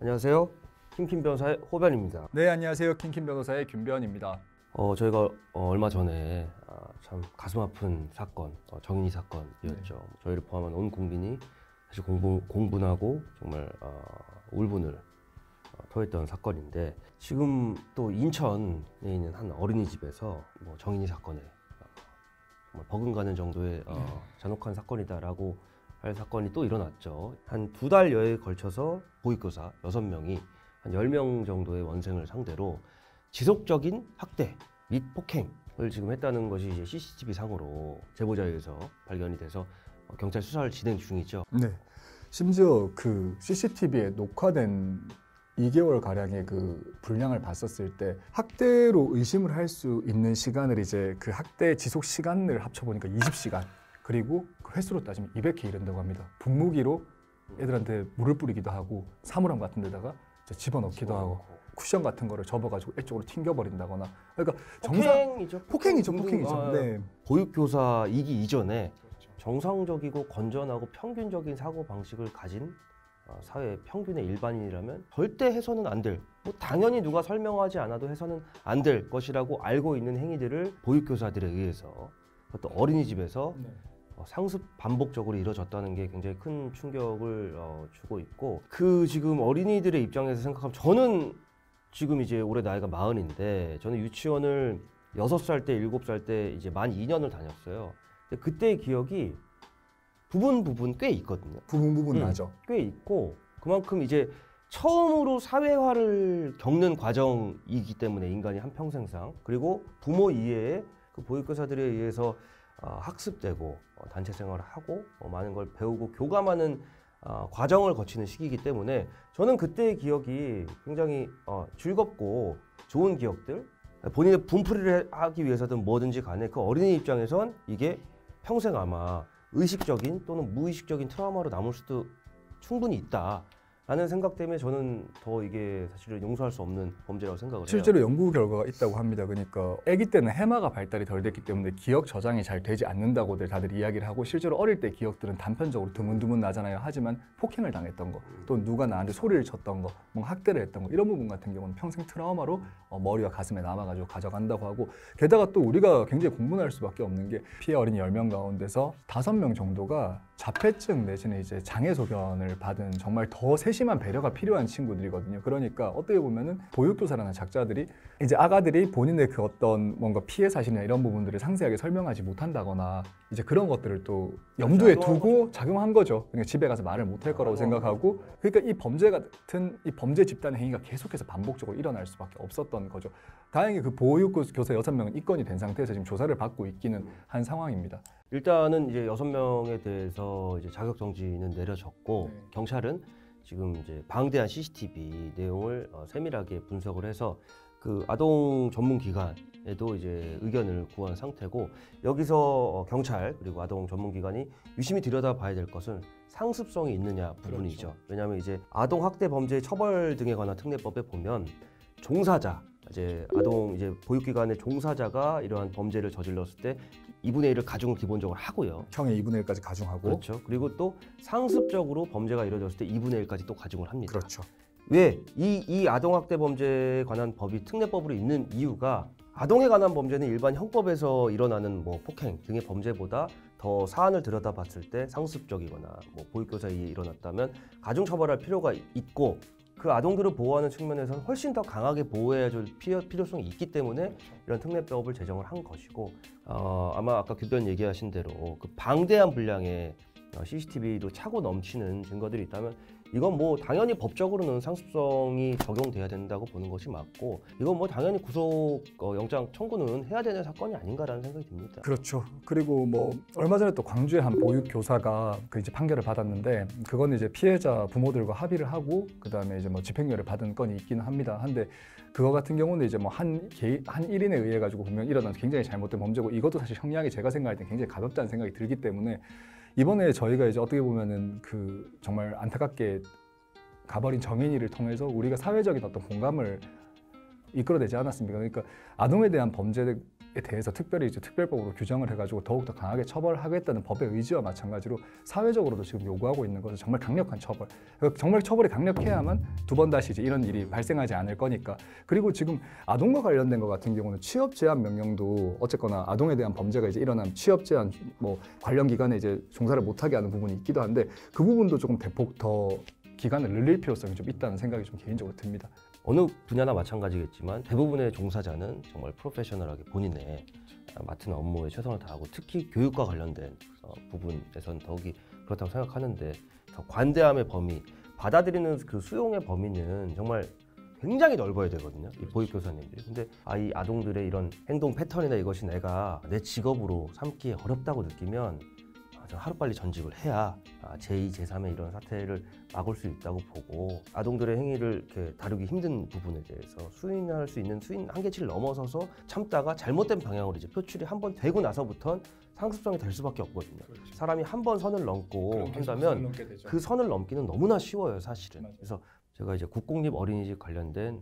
안녕하세요. 킴킴 변호사의 호변입니다. 네, 안녕하세요. 킹킴 변호사의 김변입니다. 저희가 얼마 전에 참 가슴 아픈 사건, 정인이 사건이었죠. 저희를 포함한 온 국민이 사실 공분하고 정말 울분을 토했던 사건인데, 지금 또 인천에 있는 한 어린이집에서 정인이 사건에 정말 버금가는 정도의 잔혹한 사건이다라고 할 사건이 또 일어났죠. 한 2달여에 걸쳐서 보육교사 6명이 한 10명 정도의 원생을 상대로 지속적인 학대 및 폭행을 지금 했다는 것이 이제 CCTV 상으로 제보자에 의해서 발견이 돼서 경찰 수사를 진행 중이죠. 네. 심지어 그 CCTV에 녹화된 2개월 가량의 그 분량을 봤었을 때 학대로 의심을 할 수 있는 시간을 이제 그 학대 지속 시간을 합쳐보니까 20시간, 그리고 그 횟수로 따지면 200회 이른다고 합니다. 분무기로 애들한테 물을 뿌리기도 하고 사물함 같은 데다가 집어넣기도 하고 쿠션 같은 거를 접어가지고 이쪽으로 튕겨버린다거나. 그러니까 폭행이죠. 네. 보육교사이기 이전에 정상적이고 건전하고 평균적인 사고 방식을 가진 사회 평균의 일반인이라면 절대 해서는 안 될, 당연히 누가 설명하지 않아도 해서는 안 될 것이라고 알고 있는 행위들을 보육교사들에 의해서, 또 어린이집에서 상습 반복적으로 이루어졌다는 게 굉장히 큰 충격을 주고 있고, 그 지금 어린이들의 입장에서 생각하면, 저는 지금 이제 올해 나이가 40인데 저는 유치원을 6살 때 7살 때 이제 만 2년을 다녔어요. 근데 그때의 기억이 부분 꽤 있거든요. 부분 나죠. 꽤 있고, 그만큼 이제 처음으로 사회화를 겪는 과정이기 때문에 인간이 한평생상, 그리고 부모 이외에 그 보육교사들에 의해서 학습되고 단체 생활을 하고 많은 걸 배우고 교감하는 과정을 거치는 시기이기 때문에 저는 그때의 기억이 굉장히 즐겁고 좋은 기억들, 본인의 분풀이를 하기 위해서든 뭐든지 간에 그 어린이 입장에선 이게 평생 아마 의식적인 또는 무의식적인 트라우마로 남을 수도 충분히 있다 라는 생각 때문에 저는 더 이게 사실은 용서할 수 없는 범죄라고 생각을 해요. 실제로 연구 결과가 있다고 합니다. 그러니까 아기 때는 해마가 발달이 덜 됐기 때문에 기억 저장이 잘 되지 않는다고들 다들 이야기를 하고, 실제로 어릴 때 기억들은 단편적으로 드문드문 나잖아요. 하지만 폭행을 당했던 거, 또 누가 나한테 소리를 쳤던 거, 뭔가 학대를 했던 거, 이런 부분 같은 경우는 평생 트라우마로 머리와 가슴에 남아가지고 가져간다고 하고, 게다가 또 우리가 굉장히 공분할 수밖에 없는 게 피해 어린이 10명 가운데서 5명 정도가 자폐증 내지는 이제 장애 소견을 받은 정말 더 세심한 배려가 필요한 친구들이거든요. 그러니까 어떻게 보면은 보육교사라는 작자들이 이제 아가들이 본인의 그 어떤 뭔가 피해 사실이나 이런 부분들을 상세하게 설명하지 못한다거나 이제 그런 것들을 또 염두에 두고 작용한 거죠. 그러니까 집에 가서 말을 못할 거라고 생각하고, 그러니까 이 범죄 같은 이 범죄 집단의 행위가 계속해서 반복적으로 일어날 수밖에 없었던 거죠. 다행히 그 보육교사 6명은 입건이 된 상태에서 지금 조사를 받고 있기는 한 상황입니다. 일단은 이제 6명에 대해서 이제 자격 정지는 내려졌고, 경찰은 지금 이제 방대한 CCTV 내용을 세밀하게 분석을 해서 그 아동 전문 기관에도 이제 의견을 구한 상태고, 여기서 경찰 그리고 아동 전문 기관이 유심히 들여다봐야 될 것은 상습성이 있느냐 부분이죠. 그렇죠. 왜냐하면 이제 아동 학대 범죄 처벌 등에 관한 특례법에 보면 종사자, 이제 아동 이제 보육기관의 종사자가 이러한 범죄를 저질렀을 때 2분의 1을 가중을 기본적으로 하고요. 형의 2분의 1까지 가중하고. 그렇죠. 그리고 또 상습적으로 범죄가 이루어졌을 때 2분의 1까지 또 가중을 합니다. 그렇죠. 왜? 이 아동학대 범죄에 관한 법이 특례법으로 있는 이유가, 아동에 관한 범죄는 일반 형법에서 일어나는 폭행 등의 범죄보다 더 사안을 들여다봤을 때 상습적이거나 보육교사에 의해 일어났다면 가중처벌할 필요가 있고, 그 아동들을 보호하는 측면에서는 훨씬 더 강하게 보호해야 될 필요성이 있기 때문에 이런 특례법을 제정을 한 것이고, 아마 아까 규변 얘기하신 대로 그 방대한 분량의 CCTV도 차고 넘치는 증거들이 있다면 이건 당연히 법적으로는 상습성이 적용돼야 된다고 보는 것이 맞고, 이건 당연히 구속 영장 청구는 해야 되는 사건이 아닌가라는 생각이 듭니다. 그렇죠. 그리고 얼마 전에 또 광주의 한 보육교사가 그 이제 판결을 받았는데, 그건 이제 피해자 부모들과 합의를 하고 그다음에 이제 집행유예를 받은 건이 있기는 합니다. 한데 그거 같은 경우는 이제 한 1인에 의해 가지고 보면 일어난 굉장히 잘못된 범죄고, 이것도 사실 형량이 제가 생각할 때 굉장히 가볍다는 생각이 들기 때문에 이번에 저희가 이제 어떻게 보면은 그 정말 안타깝게 가버린 정인이를 통해서 우리가 사회적인 어떤 공감을 이끌어내지 않았습니까? 그러니까 아동에 대한 범죄에 대해서 특별히 이제 특별법으로 규정을 해가지고 더욱더 강하게 처벌하겠다는 법의 의지와 마찬가지로 사회적으로도 지금 요구하고 있는 것은 정말 강력한 처벌. 정말 처벌이 강력해야만 두 번 다시 이제 이런 일이 발생하지 않을 거니까. 그리고 지금 아동과 관련된 것 같은 경우는 취업 제한 명령도 어쨌거나 아동에 대한 범죄가 이제 일어나면 취업 제한 뭐 관련 기관에 이제 종사를 못하게 하는 부분이 있기도 한데 그 부분도 조금 대폭 더 기간을 늘릴 필요성이 좀 있다는 생각이 좀 개인적으로 듭니다. 어느 분야나 마찬가지겠지만 대부분의 종사자는 정말 프로페셔널하게 본인의 맡은 업무에 최선을 다하고 특히 교육과 관련된 부분에서는 더욱이 그렇다고 생각하는데 더 관대함의 범위, 받아들이는 그 수용의 범위는 정말 굉장히 넓어야 되거든요. 이 보육교사님들이. 근데 이 아동들의 이런 행동 패턴이나 이것이 내가 내 직업으로 삼기 어렵다고 느끼면 하루빨리 전직을 해야 제2, 제3의 이런 사태를 막을 수 있다고 보고 아동들의 행위를 이렇게 다루기 힘든 부분에 대해서 수인할 수 있는 수인 한계치를 넘어서서 참다가 잘못된 방향으로 이제 표출이 한번 되고 나서부터는 상습성이 될 수밖에 없거든요. 그렇죠. 사람이 한 번 선을 넘고 한다면 그 선을 넘기는 너무나 쉬워요, 사실은. 맞아요. 그래서 제가 이제 국공립 어린이집 관련된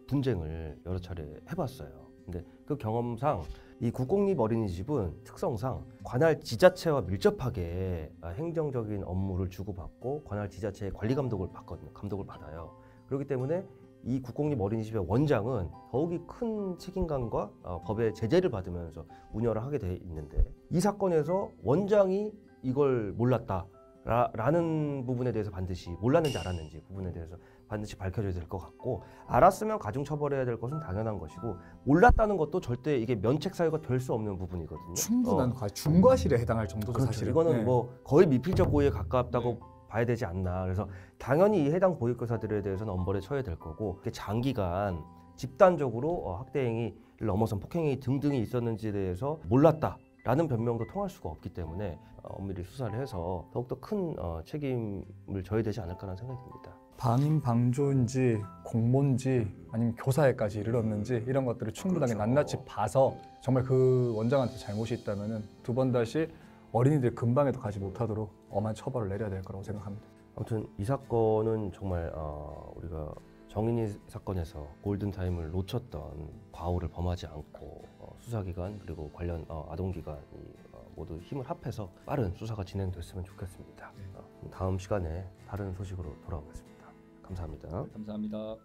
분쟁을 여러 차례 해봤어요. 근데 그 경험상 이 국공립 어린이집은 특성상 관할 지자체와 밀접하게 행정적인 업무를 주고받고 관할 지자체의 관리 감독을 받거든요. 감독을 받아요. 그렇기 때문에 이 국공립 어린이집의 원장은 더욱이 큰 책임감과 법의 제재를 받으면서 운영을 하게 돼 있는데 이 사건에서 원장이 이걸 몰랐다라는 부분에 대해서 반드시 몰랐는지 알았는지 부분에 대해서 반드시 밝혀져야 될 것 같고 알았으면 가중처벌해야 될 것은 당연한 것이고 몰랐다는 것도 절대 이게 면책 사유가 될 수 없는 부분이거든요. 충분한 중과실에 해당할 정도죠. 그렇죠. 사실은. 이거는 네. 뭐 거의 미필적 고의에 가깝다고 봐야 되지 않나. 그래서 당연히 이 해당 보육교사들에 대해서는 엄벌에 처해야 될 거고 장기간 집단적으로 학대 행위를 넘어선 폭행행위 등등이 있었는지에 대해서 몰랐다라는 변명도 통할 수가 없기 때문에 엄밀히 수사를 해서 더욱더 큰 책임을 져야 되지 않을까라는 생각이 듭니다. 방임 방조인지 공모인지 아니면 교사에까지 이르렀는지 이런 것들을 충분하게 그렇죠. 낱낱이 봐서 정말 그 원장한테 잘못이 있다면은 두 번 다시 어린이들 근방에도 가지 못하도록 엄한 처벌을 내려야 될 거라고 생각합니다. 아무튼 이 사건은 정말 우리가 정인이 사건에서 골든타임을 놓쳤던 과오를 범하지 않고 수사기관 그리고 관련 아동기관이 모두 힘을 합해서 빠른 수사가 진행됐으면 좋겠습니다. 다음 시간에 다른 소식으로 돌아오겠습니다. 감사합니다. 감사합니다.